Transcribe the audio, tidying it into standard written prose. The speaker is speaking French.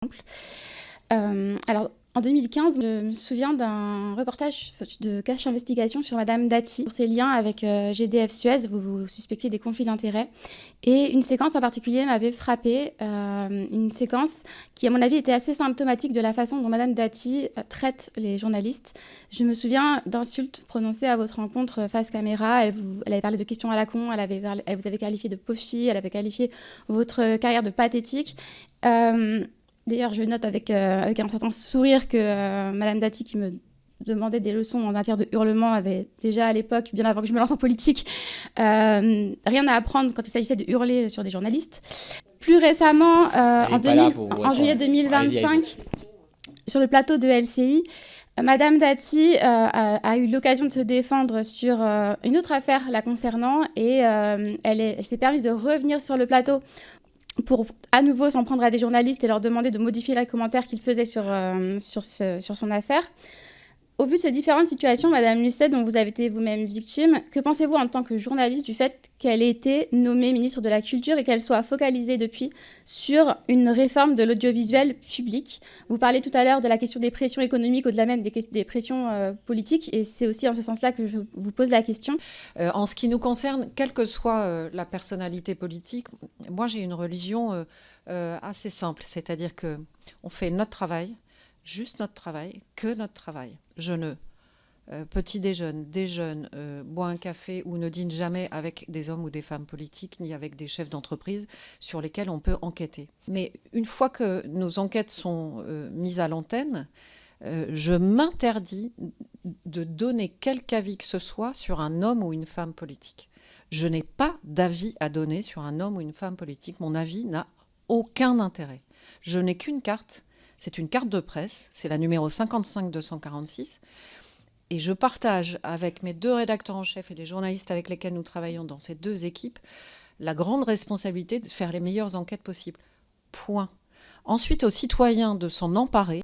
exemple. Alors, en 2015, je me souviens d'un reportage de Cache Investigation sur Madame Dati, sur ses liens avec GDF Suez, vous suspectiez des conflits d'intérêts. Et une séquence en particulier m'avait frappée, une séquence qui, à mon avis, était assez symptomatique de la façon dont Madame Dati traite les journalistes. Je me souviens d'insultes prononcées à votre rencontre face caméra. Elle avait parlé de questions à la con, elle vous avait qualifié de pauvre fille, elle avait qualifié votre carrière de pathétique. D'ailleurs, je note avec un certain sourire que Madame Dati, qui me demandait des leçons en matière de hurlement, avait déjà à l'époque, bien avant que je me lance en politique, rien à apprendre quand il s'agissait de hurler sur des journalistes. Plus récemment, en juillet 2025, sur le plateau de LCI, Madame Dati a eu l'occasion de se défendre sur une autre affaire la concernant et elle s'est permise de revenir sur le plateau pour à nouveau s'en prendre à des journalistes et leur demander de modifier les commentaires qu'ils faisaient sur son affaire. Au vu de ces différentes situations, Madame Lucet, dont vous avez été vous-même victime, que pensez-vous en tant que journaliste du fait qu'elle ait été nommée ministre de la Culture et qu'elle soit focalisée depuis sur une réforme de l'audiovisuel public? Vous parlez tout à l'heure de la question des pressions économiques, au-delà même des pressions politiques, et c'est aussi en ce sens-là que je vous pose la question. En ce qui nous concerne, quelle que soit la personnalité politique, moi j'ai une religion assez simple, c'est-à-dire qu'on fait notre travail, juste notre travail, que notre travail. Je ne petit déjeune, bois un café ou ne dîne jamais avec des hommes ou des femmes politiques, ni avec des chefs d'entreprise sur lesquels on peut enquêter. Mais une fois que nos enquêtes sont mises à l'antenne, je m'interdis de donner quelque avis que ce soit sur un homme ou une femme politique. Je n'ai pas d'avis à donner sur un homme ou une femme politique. Mon avis n'a aucun intérêt. Je n'ai qu'une carte. C'est une carte de presse, c'est la numéro 55-246. Et je partage avec mes 2 rédacteurs en chef et les journalistes avec lesquels nous travaillons dans ces 2 équipes la grande responsabilité de faire les meilleures enquêtes possibles. Point. Ensuite, aux citoyens de s'en emparer